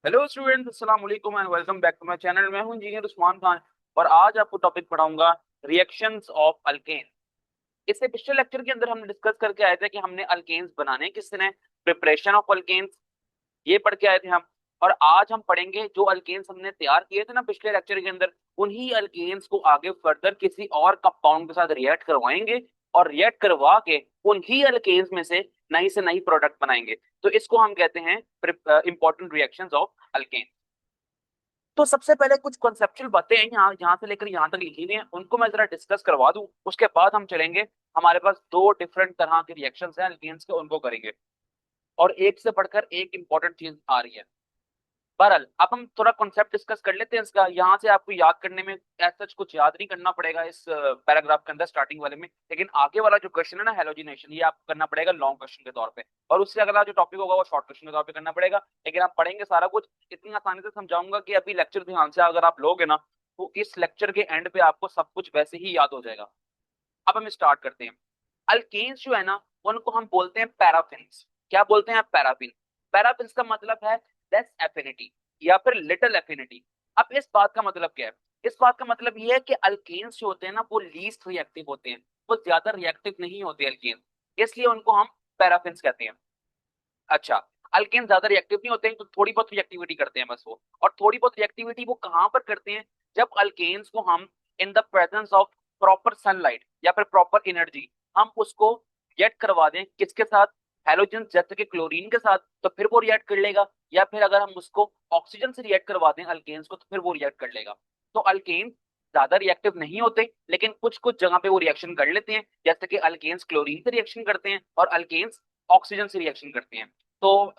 Hello students, अस्सलाम वालेकुम and welcome back to my channel. मैं हूं इंजीनियर उस्मान खान और आज आपको टॉपिक पढ़ाऊंगा रिएक्शंस ऑफ अल्केन। इससे पिछले लेक्चर के अंदर हम डिस्कस करके आए थे कि हमने अल्केन्स बनाने किस तरह, प्रिपरेशन ऑफ अल्केन्स, ये पढ़ के आए थे हम। और आज हम पढ़ेंगे जो अल्केन्स हमने तैयार किए थे ना पिछले लेक्चर के अंदर, उन्हीं अल्केन्स को आगे फर्दर किसी और कंपाउंड के साथ रिएक्ट करवाएंगे और रिएक्ट करवा के उन्हीं अल्केन्स में से नई प्रोडक्ट बनाएंगे। तो इसको हम कहते हैं इंपॉर्टेंट रिएक्शंस ऑफ अल्केन। तो सबसे पहले कुछ कॉन्सेप्चुअल बातें हैं यहाँ यहाँ से लेकर यहाँ तक लिखी हुई हैं, उनको मैं जरा डिस्कस करवा दूं। उसके बाद हम चलेंगे, हमारे पास दो डिफरेंट तरह के रिएक्शंस हैं अल्केन्स के, उनको करेंगे। और एक से बढ़कर एक इंपॉर्टेंट चीज आ रही है। बहरहाल अब हम थोड़ा कॉन्सेप्ट डिस्कस कर लेते हैं इसका। यहाँ से आपको याद करने में सच कुछ याद नहीं करना पड़ेगा इस पैराग्राफ के अंदर स्टार्टिंग वाले में, लेकिन आगे वाला जो क्वेश्चन है ना, हेलोजिनेशन, ये आपको करना पड़ेगा लॉन्ग क्वेश्चन के तौर पे, और उससे अगला जो टॉपिक होगा वो शॉर्ट क्वेश्चन के तौर पे करना पड़ेगा। लेकिन आप पढ़ेंगे सारा कुछ, इतनी आसानी से समझाऊंगा कि अभी लेक्चर ध्यान से अगर आप लोगे ना, तो इस लेक्चर के एंड पे आपको सब कुछ वैसे ही याद हो जाएगा। अब हम स्टार्ट करते हैं। अल्केन्स जो है ना, उनको हम बोलते हैं पैराफिन्स। क्या बोलते हैं? पैराफिन। पैराफिन्स का मतलब है लेस एफिनिटी या फिर लिटिल एफिनिटी। अब इस बात का मतलब क्या है? इस बात का मतलब ये है कि अल्केन्स जो होते हैं ना, वो लीस्ट रिएक्टिव होते हैं, वो ज्यादा रिएक्टिव नहीं होते अल्केन, इसलिए उनको हम पैराफिन्स कहते हैं। अच्छा, अल्केन ज्यादा रिएक्टिव नहीं होते हैं, तो थोड़ी बहुत रिएक्टिविटी करते हैं बस वो। और थोड़ी बहुत रिएक्टिविटी वो कहां पर करते हैं? जब अल्केन्स को हम इन the presence of proper sunlight या फिर प्रॉपर एनर्जी हम उसको रिएक्ट करवा दें, किसके साथ? हेलोजन जैसे कि क्लोरीन के साथ, तो फिर वो रिएक्ट कर लेगा। या फिर अगर हम उसको ऑक्सीजन से रिएक्ट करवा दें अल्केन्स को, तो फिर वो रिएक्ट कर लेगा। तो अल्केन्स ज्यादा रिएक्टिव नहीं होते, लेकिन कुछ कुछ जगह पे वो रिएक्शन कर लेते हैं, जैसे कि अल्केन्स क्लोरीन से रिएक्शन करते हैं और अल्केन्स ऑक्सीजन से रिएक्शन करते हैं। तो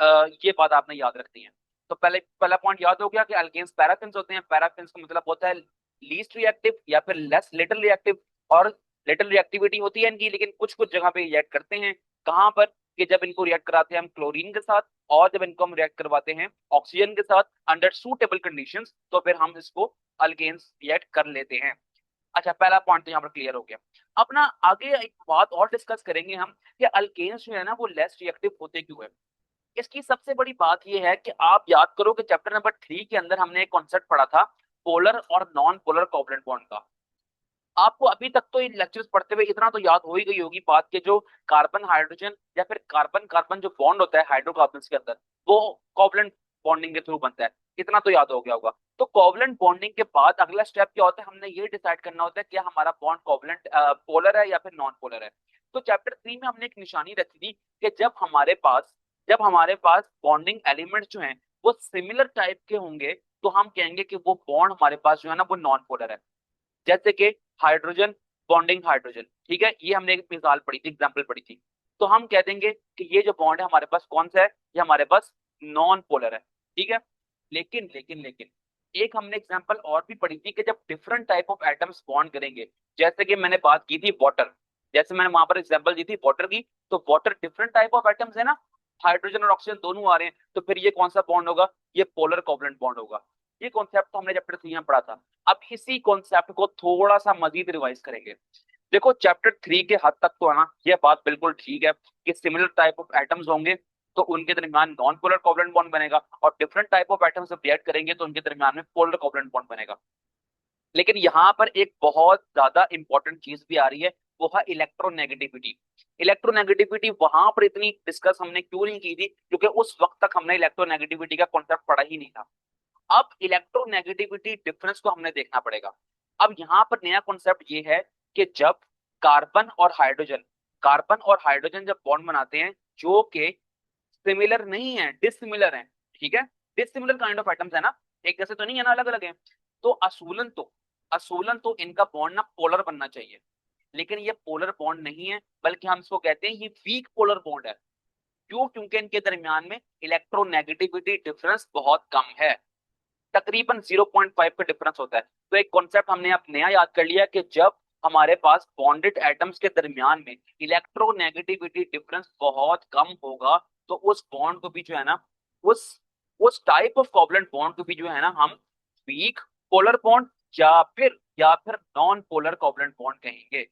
ये बात आपने याद रखनी है। तो पहले पहला पॉइंट याद हो गया कि अल्केन्स पैराफिन्स होते हैं। पैराफिन्स का मतलब होता है लीस्ट रिएक्टिव या फिर लेस लिटिल रिएक्टिव। और लिटिल रिएक्टिविटी होती है इनकी, लेकिन कुछ कुछ जगह पे रिएक्ट करते हैं। कहाँ पर? कि जब इनको रिएक्ट कराते हैं हम क्लोरीन के साथ, और जब इनको हम रिएक्ट करवाते हैं ऑक्सीजन के साथ अंडर सूटेबल कंडीशंस, तो फिर हम इसको अल्केन्स रिएक्ट कर लेते हैं। अच्छा, पहला पॉइंट तो यहाँ पर क्लियर हो गया। अब ना आगे एक बात और डिस्कस करेंगे हम कि अल्केन्स जो है ना, वो लेस रिएक्टिव होते क्यों है। इसकी सबसे बड़ी बात यह है कि आप याद करो कि चैप्टर नंबर 3 के अंदर हमने एक कॉन्सेप्ट पढ़ा था, पोलर और नॉन पोलर कोवलेंट बॉन्ड का। आपको अभी तक तो इन लेक्चर्स पढ़ते हुए इतना तो याद हो ही गई होगी बात के, जो कार्बन हाइड्रोजन या फिर कार्बन कार्बन जो बॉन्ड होता है हाइड्रोकार्बन्स के अंदर, वो कोवलेंट बॉन्डिंग के थ्रू बनता है। इतना तो याद हो गया होगा। तो कोवलेंट बॉन्डिंग के बाद अगला स्टेप क्या होता है? हमने ये डिसाइड करना होता है कि हमारा बॉन्ड कोवलेंट पोलर है या फिर नॉन पोलर है। तो चैप्टर 3 में हमने एक निशानी रखी थी कि जब हमारे पास बॉन्डिंग एलिमेंट्स जो हैं वो सिमिलर टाइप के होंगे, तो हम कहेंगे कि वो बॉन्ड हमारे पास जो है ना, वो नॉन पोलर है। जैसे कि हाइड्रोजन बॉन्डिंग हाइड्रोजन, ठीक है, ये हमने एक मिसाल पढ़ी थी, एग्जांपल पढ़ी थी। तो हम कह देंगे कि ये जो बॉन्ड है हमारे पास कौन सा है? ये हमारे पास नॉन पोलर है। ठीक है। लेकिन एक हमने एग्जांपल और भी पढ़ी थी कि जब different type of atoms bond करेंगे, जैसे कि मैंने बात की थी वाटर, जैसे मैंने वहां पर एग्जांपल दी थी वाटर की, तो water different type of atoms है ना, हाइड्रोजन और ऑक्सीजन दोनों आ रहे हैं, तो फिर ये कौन सा बॉन्ड होगा? ये पोलर कोवलेंट बॉन्ड होगा। ये कॉन्सेप्ट तो हमने चैप्टर 3 में पढ़ा था। अब इसी कॉन्सेप्ट को थोड़ा सा मजीद रिवाइज करेंगे। देखो चैप्टर 3 के हद तक तो है ना, ये बात बिल्कुल ठीक है कि सिमिलर टाइप ऑफ एटम्स होंगे तो उनके दरमियान नॉन पोलर कोवलेंट बॉन्ड बनेगा, और डिफरेंट टाइप ऑफ एटम्स जब रिएक्ट करेंगे तो उनके दरमियान में पोलर कोवलेंट बॉन्ड बनेगा। लेकिन यहाँ पर एक बहुत ज्यादा इंपॉर्टेंट चीज भी आ रही है, वो है इलेक्ट्रोनेगेटिविटी। इलेक्ट्रोनेगेटिविटी वहां पर इतनी डिस्कस हमने क्यों नहीं की थी? क्योंकि उस वक्त तक हमने इलेक्ट्रोनेगेटिविटी का कॉन्सेप्ट पढ़ा ही नहीं था। अब इलेक्ट्रोनेगेटिविटी डिफरेंस को हमने देखना पड़ेगा। अब यहाँ पर नया कॉन्सेप्ट ये है कि जब कार्बन और हाइड्रोजन कार्बन और हाइड्रोजन जब बॉन्ड बनाते हैं, जो कि सिमिलर नहीं है, डिसिमिलर है, ठीक है, डिसिमिलर काइंड ऑफ एटम्स है ना, एक जैसे तो नहीं है ना, अलग अलग है। तो असूलन तो इनका बॉन्ड ना पोलर बनना चाहिए, लेकिन ये पोलर बॉन्ड नहीं है, बल्कि हम इसको कहते हैं ये वीक पोलर बॉन्ड है। क्यों? क्योंकि इनके दरमियान में इलेक्ट्रोनेगेटिविटी डिफरेंस बहुत कम है, तकरीबन 0.5 का डिफरेंस होता है। तो एक कॉन्सेप्ट हमने अब नया याद कर लिया कि जब हमारे पास बॉन्डेड एटम्स के दरमियान में इलेक्ट्रोनेगेटिविटी डिफरेंस बहुत कम होगा, तो उस बॉन्ड को भी जो है ना, उस उस टाइप ऑफ कोवलेंट बॉन्ड को भी जो है ना, हम वीक पोलर बॉन्ड या फिर नॉन पोलर कोवलेंट बॉन्ड कहेंगे।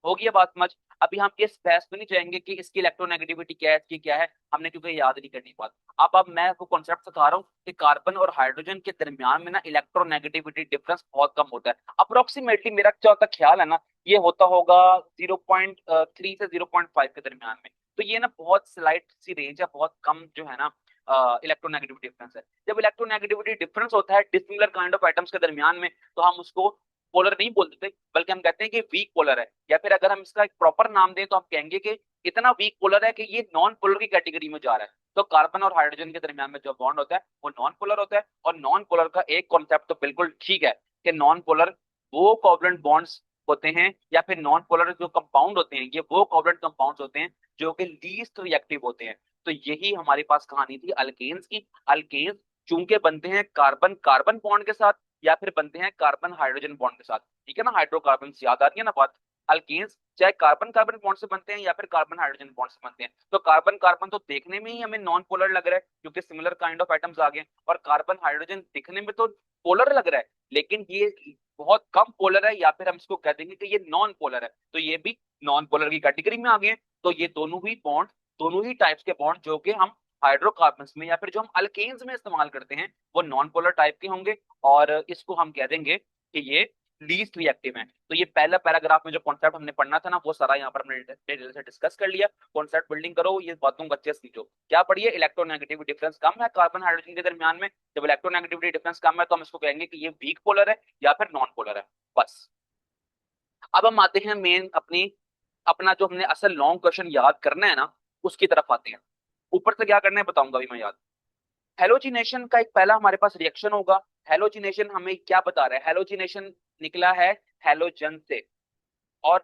होगी ये बात समझ? अभी हम इस बहस में नहीं जाएंगे कि इसकी इलेक्ट्रोनेगेटिविटी क्या है, इसकी क्या है, हमने क्योंकि याद नहीं करनी बात। अब मैं आपको कॉन्सेप्ट सिखा रहा हूँ कि कार्बन और हाइड्रोजन के दरमियान में ना इलेक्ट्रोनेगेटिविटी डिफरेंस बहुत कम होता है। अप्रोक्सीमेटली मेरा जहाँ तक ख्याल है ना, ये होता होगा 0.3 से 0.5 के दरमियान में। तो ये ना बहुत स्लाइट सी रेंज है, बहुत कम जो है ना इलेक्ट्रोनेगेटिविटी डिफरेंस है। जब इलेक्ट्रोनेगेटिविटी डिफरेंस होता है डिसिमिलर काइंड ऑफ एटम्स के दरमियान में, तो हम उसको पोलर नहीं बोल देते, बल्कि हम कहते हैं कि वीक पोलर है। या फिर अगर हम इसका एक प्रॉपर नाम दें तो हम कहेंगे कि इतना वीक पोलर है कि ये नॉन पोलर की कैटेगरी में जा रहा है। तो कार्बन और हाइड्रोजन के दरमियान में जो बॉन्ड होता है वो नॉन पोलर होता है। और नॉन पोलर का एक कॉन्सेप्ट तो बिल्कुल ठीक है कि नॉन पोलर वो कोवलेंट बॉन्ड्स होते हैं, या फिर नॉन पोलर जो कंपाउंड होते हैं ये वो कोवलेंट कंपाउंड्स होते हैं जो कि लीस्ट रिएक्टिव होते हैं। तो यही हमारे पास कहानी थी अल्केन्स की। अल्केन्स चूंकि बनते हैं कार्बन कार्बन बॉन्ड के साथ, या फिर बनते हैं कार्बन हाइड्रोजन बॉन्ड के साथ। ठीक है ना, हाइड्रोकार्बन याद आ रही है ना बात। अल्केन्स चाहे कार्बन कार्बन बॉन्ड से बनते हैं या फिर कार्बन हाइड्रोजन बॉन्ड से बनते हैं। तो कार्बन कार्बन तो देखने में ही हमें नॉन पोलर लग रहा है क्योंकि सिमिलर काइंड ऑफ एटम्स आ गए, और कार्बन हाइड्रोजन दिखने में तो पोलर लग रहा है, लेकिन ये बहुत कम पोलर है, या फिर हम इसको कह देंगे कि ये नॉन पोलर है। तो ये भी नॉन पोलर की कैटेगरी में आ गए। तो ये दोनों ही बॉन्ड, दोनों ही टाइप्स के बॉन्ड जो कि हम हाइड्रोकार्बन्स में या फिर जो हम अल्केन्स में इस्तेमाल करते हैं वो नॉन पोलर टाइप के होंगे, और इसको हम कह देंगे कि ये लीस्ट रिएक्टिव है। तो ये पहला पैराग्राफ में जो कॉन्सेप्ट हमने पढ़ना था ना वो सारा यहाँ पर हमने डिटेल से डिस्कस कर लिया। कॉन्सेप्ट बिल्डिंग करो, ये बातों को अच्छे से सीखो। क्या पढ़िए, इलेक्ट्रोनेगेटिविटी डिफरेंस कम है कार्बन हाइड्रोजन के दरमियान में। जब इलेक्ट्रोनेगेटिविटी डिफरेंस कम है तो हम इसको कहेंगे कि ये वीक पोलर है या फिर नॉन पोलर है। बस। अब हम आते हैं मेन अपनी अपना जो हमने असल लॉन्ग क्वेश्चन याद करना है ना उसकी तरफ आते हैं। ऊपर से क्या करना है बताऊंगा अभी मैं याद। हेलोजिनेशन का एक पहला हमारे पास रिएक्शन होगा। हेलोजिनेशन हमें क्या बता रहा है, हेलोजिनेशन निकला है हेलोजन से। और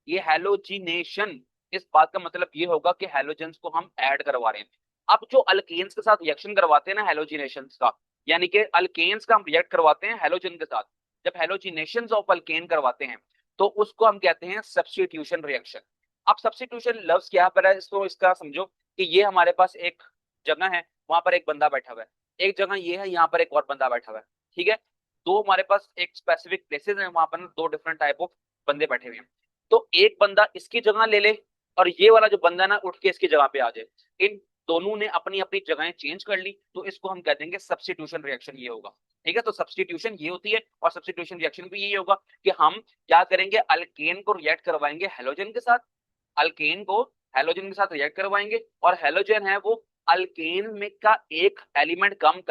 ये हेलोजिनेशन, इस बात का मतलब ये होगा कि हेलोजेंस को हम ऐड करवा रहे हैं। अब जो अल्केन्स के साथ रिएक्शन करवाते हैं ना हेलोजिनेशन का, यानी कि अल्केन्स का हम रिएक्ट करवाते हैं हेलोजन के साथ। जब हेलोजिनेशन ऑफ अल्केन करवाते हैं तो उसको हम कहते हैं सब्स्टिट्यूशन रिएक्शन। अब सब्स्टिट्यूशन लफ्ज क्या पर है, इसको इसका समझो कि ये हमारे पास एक जगह है, वहां पर एक बंदा बैठा हुआ है। एक जगह ये है, यहाँ पर एक और बंदा बैठा हुआ है। ठीक है, दो हमारे पास एक स्पेसिफिक प्लेसेस है, वहां पर ना दो डिफरेंट टाइप ऑफ बंदे बैठे हुए हैं। तो एक बंदा इसकी जगह ले ले और ये वाला जो बंदा ना उठ के इसकी जगह पे आ जाए। इन दोनों ने अपनी अपनी जगहें चेंज कर ली, तो इसको हम कह देंगे सब्स्टिट्यूशन रिएक्शन। ये होगा। ठीक है, तो सब्स्टिट्यूशन ये होती है और सब्स्टिट्यूशन रिएक्शन भी यही होगा कि हम क्या करेंगे, अल्केन को रिएक्ट करवाएंगे हेलोजन के साथ। अल्केन को हेलोजन के साथ रिएक्ट करवाएंगे, और हेलोजन है वो अल्केन में का एक एलिमेंट कम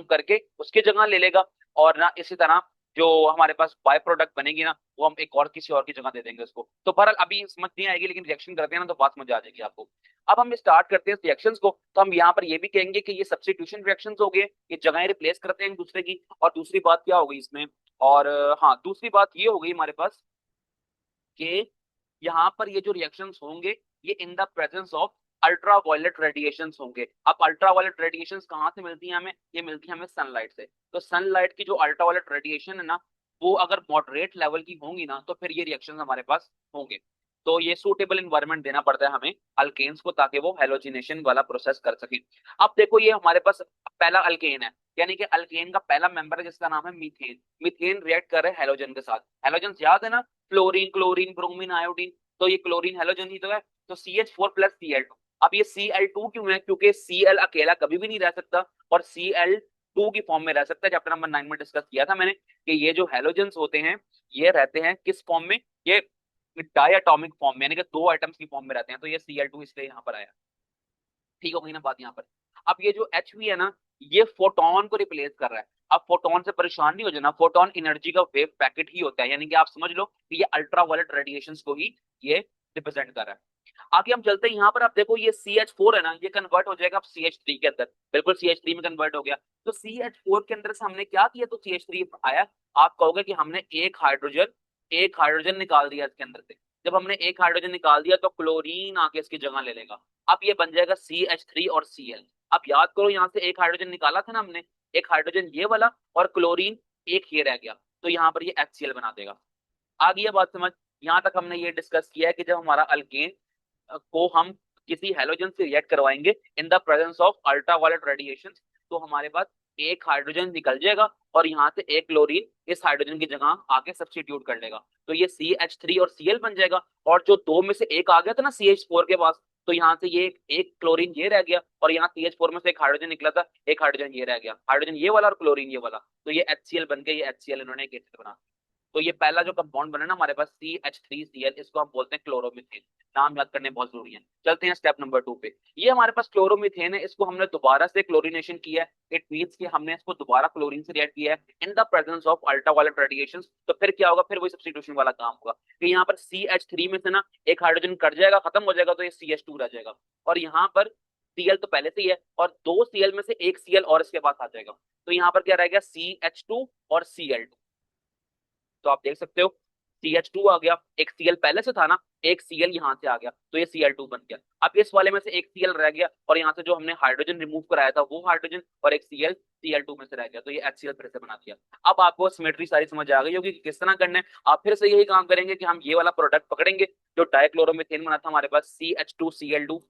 करके उसकी जगह ले लेगा। और ना इसी तरह जो हमारे पास बाय प्रोडक्ट बनेगी ना वो हम एक और किसी और की जगह दे देंगे उसको। तो बहरहाल अभी समझ नहीं आएगी, लेकिन रिएक्शन करते हैं ना तो बात समझ आ जाएगी आपको। अब हम स्टार्ट करते हैं रिएक्शंस को, तो हम यहाँ पर ये भी कहेंगे कि ये सब्स्टिट्यूशन रिएक्शंस हो गए, ये जगहें रिप्लेस करते हैं एक दूसरे की। और दूसरी बात क्या हो गई इसमें, और हाँ दूसरी बात ये हो गई हमारे पास कि यहाँ पर ये जो रिएक्शंस होंगे ये in the presence of ultra violet radiations होंगे। अब अल्ट्रा वायलेट रेडिएशंस कहाँ से मिलती है हमें, ये मिलती है हमें सनलाइट से। तो सनलाइट की जो अल्ट्रा वायलेट रेडिएशन है ना वो अगर मॉडरेट लेवल की होंगी ना तो फिर ये रिएक्शंस हमारे पास होंगे। तो ये सूटेबल इन्वायरमेंट देना पड़ता है हमें अल्केन्स को ताकि वो हेलोजिनेशन वाला प्रोसेस कर सके। अब देखो ये हमारे पास पहला अल्केन है, यानी कि अल्केन का पहला मेंबर है जिसका नाम है मीथेन। मीथेन रिएक्ट कर रहे हैं हेलोजन के साथ। हेलोजन याद है ना, फ्लोरीन क्लोरीन ब्रोमीन आयोडीन। तो ये क्लोरीन हेलोजन ही तो है। तो CH4 प्लस Cl2। अब ये Cl2 क्यों है, क्योंकि Cl अकेला कभी भी नहीं रह सकता और Cl2 की फॉर्म में रह सकता है। चैप्टर नंबर 9 में डिस्कस किया था मैंने कि ये जो हेलोजेंस होते हैं ये रहते हैं किस फॉर्म में, ये डायटोमिक फॉर्म में, यानी कि दो आइटम्स की फॉर्म में रहते हैं। तो ये Cl2 इसलिए यहाँ पर आया। ठीक हो गई ना बात यहाँ पर। अब ये जो Hv है ना ये फोटोन को रिप्लेस कर रहा है। अब फोटोन से परेशान नहीं हो जाना, फोटोन एनर्जी का वेव पैकेट ही होता है, यानी कि आप समझ लो कि ये अल्ट्रा वायलेट रेडिएशंस को ही ये रिप्रेजेंट कर रहा है। आगे हम चलते हैं, यहाँ पर आप देखो ये CH4 है ना ये कन्वर्ट हो जाएगा अब CH3 के अंदर। बिल्कुल CH3 में कन्वर्ट हो गया। तो CH4 के अंदर से हमने क्या किया, तो CH3 आया। आप कहोगे कि हमने एक हाइड्रोजन निकाल दिया इसके अंदर से। जब हमने एक हाइड्रोजन निकाल दिया तो क्लोरीन आके इसकी जगह ले लेगा। अब ये बन जाएगा CH3 और Cl। अब याद करो यहाँ से एक हाइड्रोजन निकाला था ना हमने, एक हाइड्रोजन ये वाला और क्लोरीन एक ये रह गया, तो यहाँ पर ये HCl बना देगा। आ गई बात समझ। यहाँ तक हमने ये डिस्कस किया है कि जब हमारा अल्केन को हम किसी हेलोजन से रिएक्ट करवाएंगे इन the presence of ultraviolet radiation तो हमारे पास एक हाइड्रोजन निकल जाएगा और यहाँ से एक क्लोरीन इस हाइड्रोजन की जगह आके सब्स्टिट्यूट कर लेगा, तो ये CH3 और Cl बन जाएगा। और जो दो में से एक आ गया था ना CH4 के पास, तो यहाँ से ये एक क्लोरीन ये रह गया, और यहाँ CH4 में से एक हाइड्रोजन निकला था, एक हाइड्रोजन ये रह गया, हाइड्रोजन ये वाला और क्लोरीन ये वाला, तो ये HCl बन के ये HCl इन्होंने एक एसिड बना। तो ये पहला जो कंपाउंड बना ना हमारे पास CH3Cl, इसको हम बोलते हैं क्लोरोमीथेन। नाम याद करने बहुत जरूरी है। चलते हैं स्टेप नंबर 2 पे। ये हमारे पास क्लोरोमीथेन है, इसको हमने दोबारा से क्लोरीनेशन किया है। इट मींस कि हमने इसको दोबारा क्लोरीन से रिएक्ट किया है इन the presence of ultraviolet radiation. तो फिर क्या होगा, फिर वही सब्स्टिट्यूशन वाला काम होगा कि यहाँ पर CH3 में से ना एक हाइड्रोजन कट जाएगा, खत्म हो जाएगा, तो ये CH2 रह जाएगा। और यहाँ पर Cl तो पहले से ही है, और दो Cl में से एक Cl और इसके पास आ जाएगा, तो यहाँ पर क्या रहेगा CH2 और Cl2। तो आप देख सकते हो CH2 आ गया, एक Cl पहले से था ना, एक Cl यहाँ से आ गया, तो ये Cl2 बन गया। अब इस वाले में से एक Cl रह गया, और यहाँ से जो हमने हाइड्रोजन रिमूव कराया था वो हाइड्रोजन, और एक Cl2 में से रह गया, तो ये HCl फिर से बना दिया। अब आपको सिमेट्री सारी समझ आ गई होगी कि किस तरह करना है। आप फिर से यही काम करेंगे कि हम ये वाला प्रोडक्ट पकड़ेंगे जो डाइक्लोरोमीथेन बना था हमारे पास CH2Cl2,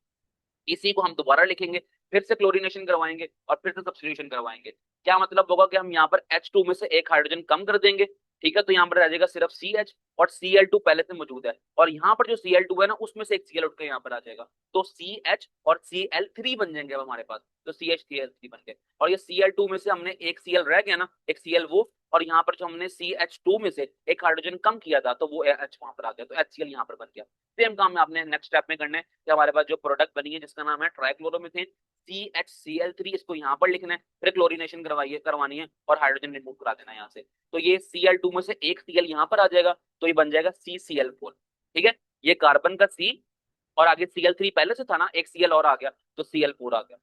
इसी को हम दोबारा लिखेंगे, फिर से क्लोरीनेशन करवाएंगे और फिर से सब्स्टिट्यूशन करवाएंगे। क्या मतलब होगा कि हम यहाँ पर H2 में से एक हाइड्रोजन कम कर देंगे, ठीक है, तो यहाँ पर रह जाएगा सिर्फ CH, और Cl2 पहले से मौजूद है, और यहाँ पर जो Cl2 है ना उसमें से एक Cl उठ के यहाँ पर आ जाएगा, तो CH और Cl3 बन जाएंगे अब हमारे पास, तो CH3Cl3 बन गए। और ये Cl2 में से हमने एक Cl रह गया ना, एक Cl वो, और यहाँ पर जो हमने CH2 में से एक हाइड्रोजन कम किया था तो वो H वहां पर आ गया, तो HCl यहाँ पर बन गया। सेम काम आपने नेक्स्ट स्टेप में करना है कि हमारे पास जो प्रोडक्ट बनी है जिसका नाम है ट्राइक्लोरोमीथेन CHCl3, इसको यहाँ पर लिखना है, फिर क्लोरीनेशन करवानी है और हाइड्रोजन रिमूव करा देना है यहाँ से, तो ये Cl2 में से एक Cl यहाँ पर आ जाएगा, तो ये बन जाएगा CCl4। ठीक है, ये कार्बन का C, और आगे Cl3 पहले से था ना, एक Cl और आ गया, तो Cl4 आ गया।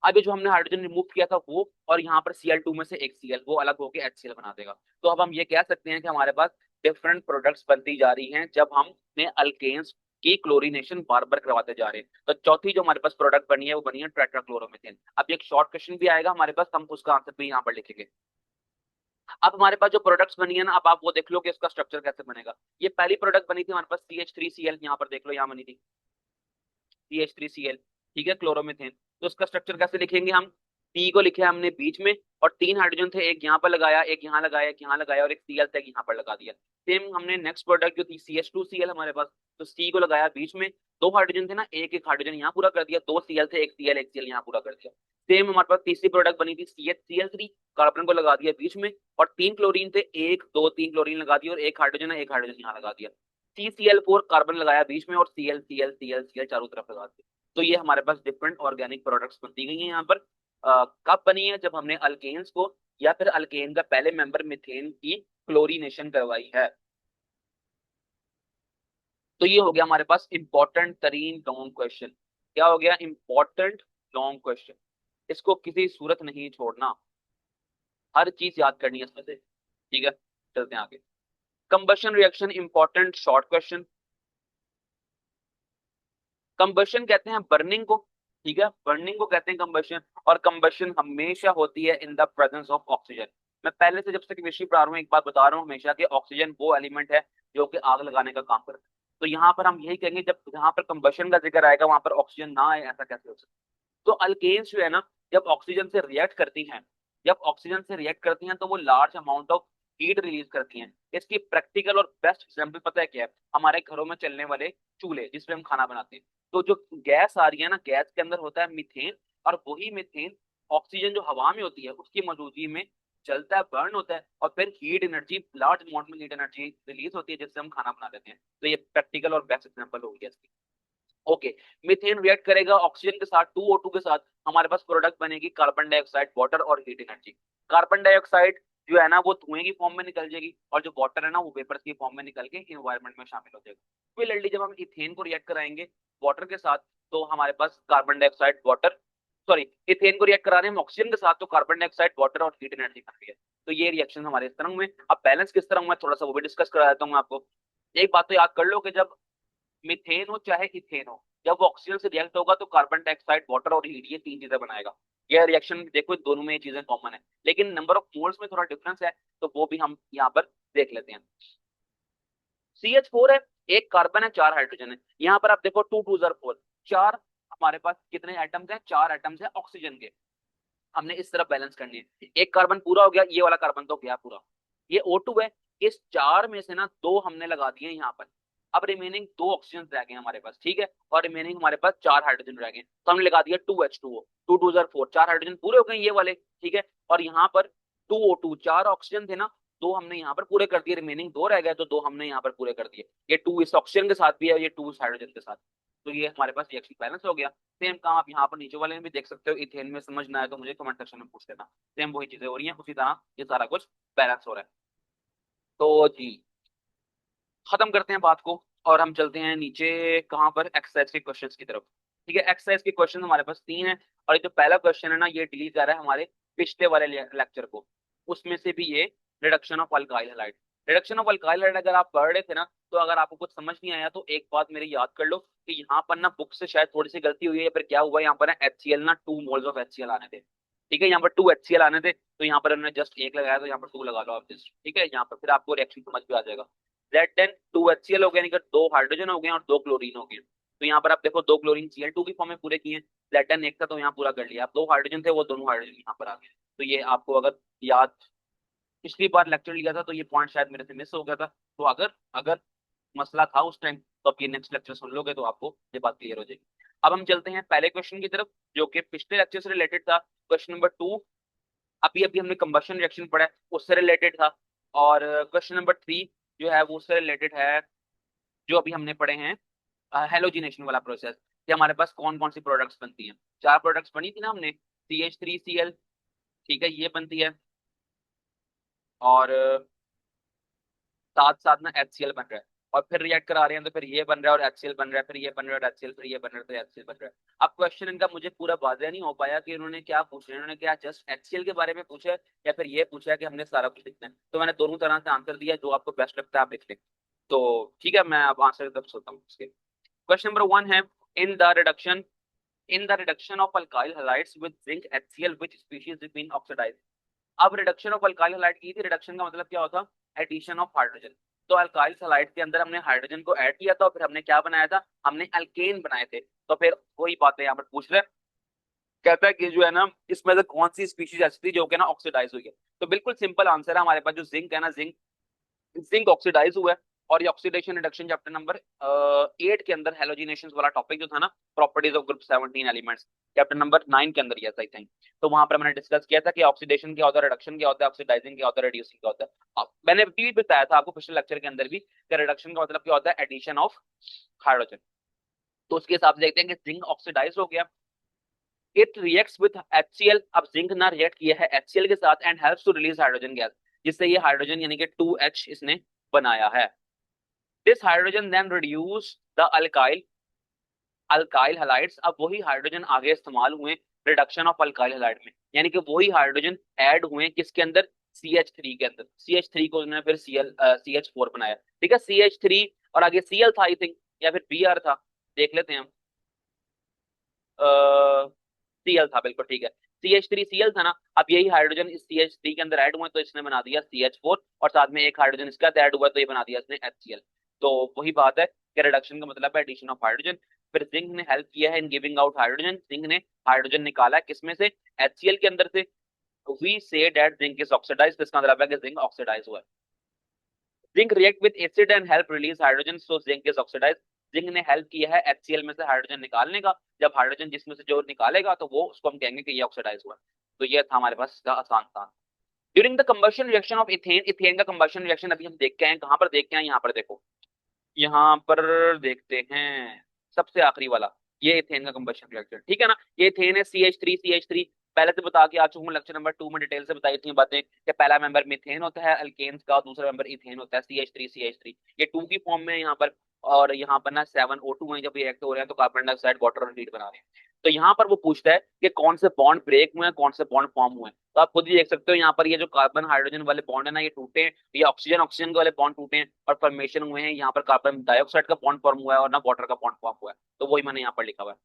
अब ये जो हमने हाइड्रोजन रिमूव किया था वो, और यहाँ पर Cl2 में से एक Cl वो अलग होकर HCl बना देगा। तो अब हम ये कह सकते हैं कि हमारे पास डिफरेंट प्रोडक्ट्स बनती जा रही हैं जब हम ने अल्केन्स की क्लोरीनेशन बार बार करवाते जा रहे हैं। तो चौथी जो हमारे पास प्रोडक्ट बनी है वो बनी है टेट्राक्लोरोमीथेन। अब एक शॉर्ट क्वेश्चन भी आएगा हमारे पास, हम उसका आंसर भी यहाँ पर लिखेंगे। अब हमारे पास जो प्रोडक्ट्स बनी है ना, अब आप वो देख लो कि इसका स्ट्रक्चर कैसे बनेगा। ये पहली प्रोडक्ट बनी थी हमारे पास CH3Cl, यहाँ पर देख लो, यहाँ बनी थी CH3Cl, ठीक है, क्लोरोमीथेन। तो उसका स्ट्रक्चर कैसे लिखेंगे हम, P को लिखे हमने बीच में, और तीन हाइड्रोजन थे, एक यहाँ पर लगाया, एक यहाँ लगाया, एक यहाँ लगाया, और एक Cl था यहाँ पर लगा दिया। सेम हमने नेक्स्ट प्रोडक्ट जो थी CH2Cl हमारे पास, तो C को लगाया बीच में, दो हाइड्रोजन थे ना, एक एक हाइड्रोजन यहाँ पूरा कर दिया, दो Cl थे, एक Cl यहाँ पूरा कर दिया। सेम हमारे पास तीसरी प्रोडक्ट बनी थी CHCl3, कार्बन को लगा दिया बीच में, और तीन क्लोरीन थे, एक दो तीन क्लोरीन लगा दिया, और एक हाइड्रोजन है, एक हाइड्रोजन यहाँ लगा दिया। CCl4 कार्बन लगाया बीच में, और Cl चारों तरफ लगा दिया। तो ये हमारे पास डिफरेंट ऑर्गेनिक प्रोडक्ट्स बनती गई हैं यहाँ पर। कब बनी है, जब हमने अल्केन्स को या फिर अल्केन का पहले मेंबर मीथेन की क्लोरीनेशन करवाई है। तो ये हो गया हमारे पास इंपॉर्टेंट तरीन लॉन्ग क्वेश्चन। क्या हो गया, इंपॉर्टेंट लॉन्ग क्वेश्चन, इसको किसी सूरत नहीं छोड़ना, हर चीज याद करनी है इसमें से। ठीक है, चलते हैं आगे। Combustion reaction, important short question. Combustion कहते हैं बर्निंग को, ठीक है, बर्निंग को कहते हैं कंबशन, और कंबशन हमेशा होती है इन द प्रेजेंस ऑफ ऑक्सीजन। मैं पहले से जब से केमिस्ट्री पढ़ा रहा हूँ एक बात बता रहा हूँ हमेशा कि ऑक्सीजन वो एलिमेंट है जो कि आग लगाने का काम करता है। तो यहाँ पर हम यही कहेंगे, जब यहाँ पर कंबशन का जिक्र आएगा वहां पर ऑक्सीजन ना आए, ऐसा कैसे हो सकता है। तो अल्केन्स जो है ना, जब ऑक्सीजन से रिएक्ट करती हैं, जब ऑक्सीजन से रिएक्ट करती हैं तो वो large amount of heat release करती हैं। इसकी प्रैक्टिकल और बेस्ट एग्जांपल पता है क्या है, हमारे घरों में चलने वाले चूल्हे जिसपे हम खाना बनाते हैं। तो जो गैस आ रही है ना, गैस के अंदर होता है मीथेन, और वही मीथेन ऑक्सीजन जो हवा में होती है उसकी मौजूदगी में जलता है, बर्न होता है, और फिर हीट एनर्जी, लार्ज अमाउंट में हीट एनर्जी रिलीज होती है जिससे हम खाना बना लेते हैं। तो ये प्रैक्टिकल और बेस्ट एग्जांपल हो गया इसकी। ओके, मीथेन रिएक्ट करेगा ऑक्सीजन के साथ, 2O2 के साथ, हमारे पास प्रोडक्ट बनेगी कार्बन डाइऑक्साइड, वाटर और हीट एनर्जी। कार्बन डाइऑक्साइड जो है ना वो धुएं की फॉर्म में निकल जाएगी, और जो वाटर है ना वो वेपर्स की फॉर्म में निकल के इन्वायरमेंट में शामिल हो जाएगा। सिमिलरली जब हम इथेन को रिएक्ट कराएंगे वाटर के साथ, तो हमारे पास carbon dioxide, water, sorry, ethane को रिएक्ट करा रहे हैं हम ऑक्सीजन के साथ, तो कार्बन डाइऑक्साइड, वाटर और हीट एनर्जी बन रही है। तो ये रिएक्शन हमारे इस तरह में। अब बैलेंस किस तरह में थोड़ा सा वो भी डिस्कस करा देता हूँ आपको। एक बात तो याद कर लो कि जब मीथेन हो चाहे इथेन हो, जब वो ऑक्सीजन से रिएक्ट होगा तो कार्बन डाइऑक्साइड, वाटर और हीट, ये तीन चीजें बनाएगा। यह रिएक्शन देखो दोनों में ये चीजें कॉमन है, लेकिन नंबर ऑफ मोल्स में थोड़ा डिफरेंस है, तो वो भी हम यहाँ पर देख लेते हैं। CH4 है, एक कार्बन है, चार हाइड्रोजन है। यहाँ पर आप देखो 2 2 4, चार हमारे पास कितने एटम्स हैं, चार एटम्स हैं ऑक्सीजन के। हमने इस तरफ बैलेंस करनी है। एक कार्बन पूरा हो गया, ये वाला कार्बन तो गया पूरा, ये O2 है। इस चार में से ना दो हमने लगा दिए यहाँ पर। अब रिमेनिंग दो ऑक्सीजन रह गए हमारे पास, ठीक है, और रिमेनिंग हमारे पास चार हाइड्रोजन रह गए, तो हमने लगा दिया 2H2O, 2 2 4, चार हाइड्रोजन पूरे हो गए ये वाले, ठीक है। और यहाँ पर 2O2, चार ऑक्सीजन थे ना, दो हमने यहाँ पर पूरे कर दिए, रिमेनिंग दो रह गए, तो दो हमने यहाँ पर पूरे कर दिए। ये टू इस ऑक्सीजन के साथ भी है, ये टू इस हाइड्रोजन के साथ, तो ये हमारे पास रिएक्शन बैलेंस हो गया। सेम काम आप यहाँ पर नीचे वाले में भी देख सकते हो, इथेन में समझ ना आए तो मुझे कमेंट सेक्शन में पूछ लेना। सेम वही चीजें हो रही हैं, उसी तरह ये सारा कुछ बैलेंस हो रहा है। तो जी, खत्म करते हैं बात को और हम चलते हैं नीचे कहाँ पर, एक्सरसाइज के क्वेश्चंस की तरफ। ठीक है, एक्सरसाइज के क्वेश्चन हमारे पास तीन है, और ये जो पहला क्वेश्चन है ना, ये डिलीट कर रहा है हमारे पिछले वाले लेक्चर को, उसमें से भी ये reduction of alkyl halide. Reduction of alkyl halide अगर आप पढ़ रहे थे ना, तो अगर आपको कुछ समझ नहीं आया तो एक बात मेरी याद कर लो कि यहाँ पर ना बुक से शायद थोड़ी सी गलती हुई है, या फिर क्या हुआ, यहाँ पर ना HCl ना 2 मोल्स ऑफ HCl आने थे, ठीक है, यहाँ पर 2 HCl आने थे, तो यहाँ पर उन्होंने जस्ट एक लगाया, तो यहाँ पर 2 लगा लो आप जस्ट, ठीक है, यहाँ पर फिर आपको रिएक्शन समझ में आ जाएगा। लेट देन 2 HCl हो गया, यानी कि दो हाइड्रोजन हो गए और दो क्लोरीन हो गए, तो यहाँ पर आप देखो दो क्लोरीन Cl2 की फॉर्म में पूरे किए। लेट देन एक था तो यहाँ पूरा कर लिया, आप दो हाइड्रोजन थे, वो दोनों हाइड्रोजन यहाँ पर आ गए। तो ये आपको अगर याद, पिछली बार लेक्चर लिया था तो ये पॉइंट शायद मेरे से मिस हो गया था, तो अगर अगर मसला था उस टाइम, तो आप ये नेक्स्ट लेक्चर सुन लोगे तो आपको ये बात क्लियर हो जाएगी। अब हम चलते हैं पहले क्वेश्चन की तरफ, जो कि पिछले लेक्चर से रिलेटेड था, क्वेश्चन नंबर 2। अभी अभी हमने कंबशन रिएक्शन पढ़ा है, उससे रिलेटेड था। और क्वेश्चन नंबर 3 जो है वो उससे रिलेटेड है, जो अभी हमने पढ़े हैं हेलोजिनेशन वाला प्रोसेस, कि हमारे पास कौन कौन सी प्रोडक्ट्स बनती हैं। चार प्रोडक्ट्स बनी थी ना हमने, CH3Cl, ठीक है, ये बनती है, और साथ साथ ना HCl बन रहा है, और फिर रिएक्ट करा रहे हैं तो फिर ये बन रहा है और HCl बन रहा है, फिर ये बन रहा है HCl, फिर ये बन रहा है तो HCl बन रहा है। अब क्वेश्चन इनका मुझे पूरा वाज़ह नहीं हो पाया कि उन्होंने क्या पूछा है, उन्होंने क्या जस्ट HCl के बारे में पूछा है, या फिर ये पूछा है कि हमने सारा कुछ लिखना है, तो मैंने दोनों तरह से आंसर दिया, जो आपको बेस्ट लगता है आप लिख लें। तो ठीक है, मैं अब आंसर की तरफ चलता हूँ इसके। क्वेश्चन नंबर 1 है, in the reduction in the reduction of alkyl halides with zinc HCl which species is being oxidized। अब रिडक्शन ऑफ अल्काइल हैलाइड की थी, रिडक्शन का मतलब क्या होता, एडिशन ऑफ हाइड्रोजन। तो अल्काइल हैलाइड के अंदर हमने हाइड्रोजन को ऐड किया था, और फिर हमने क्या बनाया था, हमने अल्केन बनाए थे। तो फिर वही बातें यहाँ पर पूछ रहे हैं, कहता है कि जो है ना, इसमें से कौन सी स्पीशीज ऐसी थी जो कि ना ऑक्सीडाइज हुई है। तो बिल्कुल सिंपल आंसर है हमारे पास, जो जिंक है ना, जिंक जिंक ऑक्सीडाइज हुआ है। और ये ऑक्सीडेशन रिडक्शन चैप्टर नंबर 8 के अंदर हेलोजिनेशन वाला टॉपिक जो था ना, properties of group 17 elements, chapter number 9 के अंदर ये आई थिंक, तो वहां पर मैंने डिस्कस किया था कि ऑक्सीडेशन क्या होता है, रिडक्शन क्या होता है, ऑक्सीडाइजिंग क्या होता है, रिड्यूसिंग क्या होता है। मैंने भी बताया था आपको पिछले लेक्चर के अंदर भी कि रिडक्शन का मतलब क्या होता है, एडिशन ऑफ हाइड्रोजन। तो उसके हिसाब से देखते हैं कि जिंक ऑक्सीडाइज हो गया, इट रिएक्ट्स विद HCl। अब जिंक ना रिएक्ट किया है HCl के साथ, and helps to release hydrogen gas, जिससे ये हाइड्रोजन यानी कि 2H इसने बनाया है। This hydrogen then reduce the alkyl alkyl halides. अब वही हाइड्रोजन आगे इस्तेमाल हुए रिडक्शन ऑफ अल्काइल हैलाइड में, यानी कि वही हाइड्रोजन ऐड हुए किसके अंदर, CH3 के अंदर। CH3 को उन्होंने फिर CH4 बनाया, ठीक है, CH3 और आगे Cl था आई थिंक, या फिर Br था, देख लेते हैं हम। Cl था, बिल्कुल ठीक है, CH3Cl था ना। अब यही हाइड्रोजन इस CH3 के अंदर ऐड हुए, तो इसने बना दिया CH4, और साथ में एक हाइड्रोजन इसका ऐड हुआ, तो ये बना दिया इसने HCl। तो वही बात है कि रिडक्शन का मतलब है एडिशन ऑफ हाइड्रोजन। फिर जिंक ने हेल्प किया है in giving out hydrogen, zinc ने हाइड्रोजन निकाला है किसमें से, HCl के अंदर से। We say that zinc is oxidised, तो इसका मतलब है कि जिंक ऑक्सीडाइज हुआ है। Zinc react with acid and help release hydrogen, so zinc is oxidised. Zinc ने हेल्प किया है HCl में से हाइड्रोजन निकालने का, जब हाइड्रोजन जिसमें से जो निकालेगा तो वो उसको हम कहेंगे कि ये ऑक्सीडाइज हुआ है। तो ये था हमारे पास इसका आसान था। During the combustion reaction of ethane, ethane का कंबशन रिएक्शन अभी हम देख के हैं, कहां पर देख के हैं, यहाँ पर देखो, यहाँ पर देखते हैं सबसे आखिरी वाला, ये इथेन का कंबशन रिएक्शन, ठीक है ना। ये इथेन है, CH3 पहले से बता के आ चुका हूँ लेक्चर नंबर 2 में, डिटेल से बताई थी बातें कि पहला मेंबर मीथेन होता है अल्केन्स का, दूसरा मेंबर इथेन होता है CH3 ये 2 की फॉर्म में है यहाँ पर। और यहाँ पर ना 7O2 है, जब रिएक्ट हो रहे हैं तो कार्बन डाइऑक्साइड वाटर और हीट बना रहे हैं। तो यहाँ पर वो पूछता है कि कौन से बॉन्ड ब्रेक हुए हैं, कौन से बॉन्ड फॉर्म हुए हैं। तो आप खुद ही देख सकते हो यहाँ पर, ये जो कार्बन हाइड्रोजन वाले बॉन्ड है ना, ये टूटे हैं, ये ऑक्सीजन ऑक्सीजन वाले बॉन्ड टूटे हैं और फॉर्मेशन हुए हैं, यहाँ पर कार्बन डाइऑक्साइड का बॉन्ड फॉर्म हुआ है और ना वाटर का बॉन्ड फॉर्म हुआ है। तो वही मैंने यहाँ पर लिखा हुआ है।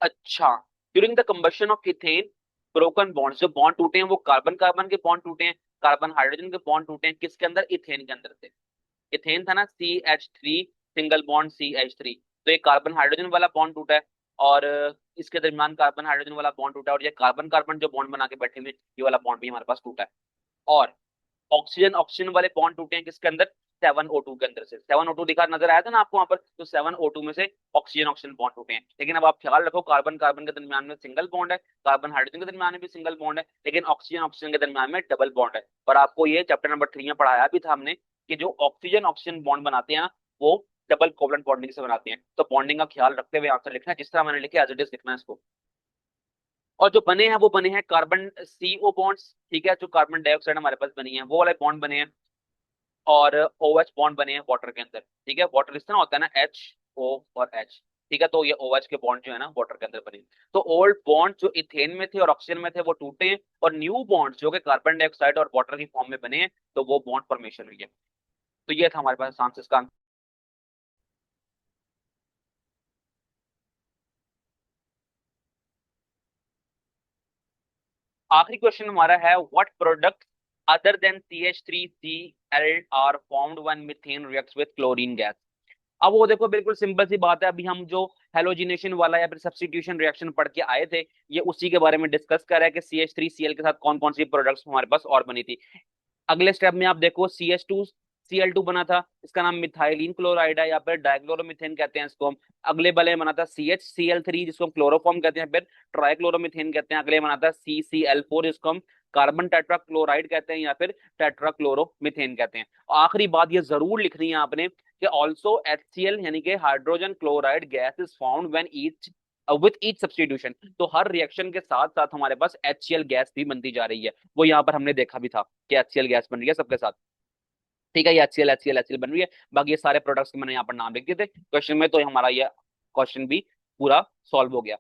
अच्छा, during the combustion of ethane broken bonds, जो बॉन्ड टूटे हैं वो कार्बन कार्बन के बॉन्ड टूटे हैं, कार्बन हाइड्रोजन के बॉन्ड टूटे हैं, किसके अंदर, इथेन के अंदर से। इथेन था ना CH3 सिंगल बॉन्ड CH3, तो एक कार्बन हाइड्रोजन वाला बॉन्ड टूटा है, और इसके दरमियान कार्बन हाइड्रोजन वाला बॉन्ड टूटा और ये कार्बन कार्बन जो बॉन्ड बना के बैठे हुए ये वाला बॉन्ड भी हमारे पास टूटा है। और ऑक्सीजन ऑक्सीजन वाले बॉन्ड टूटे हैं किसके अंदर, 7O2 के अंदर से। 7O2 दिखा नजर आया था ना आपको वहां पर, तो 7O2 में से ऑक्सीजन ऑक्सीजन बॉन्ड टूटे हैं। लेकिन अब आप ख्याल रखो कार्बन कार्बन के दरमियान में सिंगल बॉन्ड है, कार्बन हाइड्रोजन के दरमियान में भी सिंगल बॉन्ड है, लेकिन ऑक्सीजन ऑक्सीजन के दरमियान में डबल बॉन्ड है। और आपको ये चैप्टर नंबर 3 में पढ़ाया भी था हमने कि जो ऑक्सीजन ऑक्सीजन बॉन्ड बनाते हैं ना, वो डबल कोवलेंट बॉन्डिंग से बनाते हैं। तो बॉन्डिंग का ख्याल रखते हुए आंसर लिखना है, जिस तरह मैंने लिखे एज इट इज लिखना है इसको। और जो बने हैं वो बने हैं कार्बन CO बॉन्ड्स, ठीक है, जो कार्बन डाइऑक्साइड हमारे पास बनी है वो वाले बॉन्ड बने हैं। और OH बॉन्ड बने हैं वाटर के अंदर, ठीक है, वाटर इस तरह होता है ना, HO और H, ठीक है, तो ये OH के बॉन्ड जो है ना वाटर के अंदर बने हैं। तो ओल्ड बॉन्ड जो इथेन में थे और ऑक्सीजन में थे वो टूटे हैं, और न्यू बॉन्ड जो कि कार्बन डाइऑक्साइड और वाटर की फॉर्म में बने हैं, तो वो बॉन्ड फॉर्मेशन हुई है। तो ये था हमारे पास आंसर का। आखिरी क्वेश्चन हमारा है, what product other than CH3Cl are formed when methane reacts with chlorine gas. अब वो देखो बिल्कुल सिंपल सी बात है, अभी हम जो हेलोजिनेशन वाला या फिर सब्स्टिट्यूशन रिएक्शन पढ़ के आए थे, ये उसी के बारे में डिस्कस कर रहा है कि CH3Cl के साथ कौन कौन सी प्रोडक्ट्स हमारे पास और बनी थी। अगले स्टेप में आप देखो CH2Cl2 बना था, इसका नाम मिथाइलिन क्लोराइड है या फिर डाइक्लोरोमीथेन कहते हैं इसको हम। अगले वाले बना था CHCl3 जिसको हम क्लोरोफॉर्म कहते हैं, फिर ट्राइक्लोरोमीथेन कहते हैं। अगले बना था CCl4 जिसको हम कार्बन टेट्रा क्लोराइड कहते हैं या फिर टेट्रा क्लोरोमीथेन कहते हैं। और आखिरी बात ये जरूर लिखनी है आपने कि ऑल्सो HCl यानी कि hydrogen chloride gas is found when each with each substitution. तो हर रिएक्शन के साथ साथ हमारे पास HCl गैस भी बनती जा रही है, वो यहाँ पर हमने देखा भी था कि HCl गैस बन रही है सबके साथ। ठीक है, ये HCl बन रही है। बाकी ये सारे प्रोडक्ट्स के मैंने यहाँ पर नाम लिख दिए थे क्वेश्चन में, तो हमारा ये क्वेश्चन भी पूरा सॉल्व हो गया।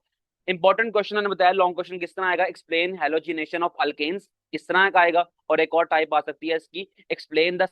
इंपॉर्टेंट क्वेश्चन मैंने बताया, लॉन्ग क्वेश्चन किस तरह आएगा, एक्सप्लेन हेलोजिनेशन ऑफ अल्केन्स इस तरह का आएगा। और एक और टाइप आ सकती है इसकी, एक्सप्लेन द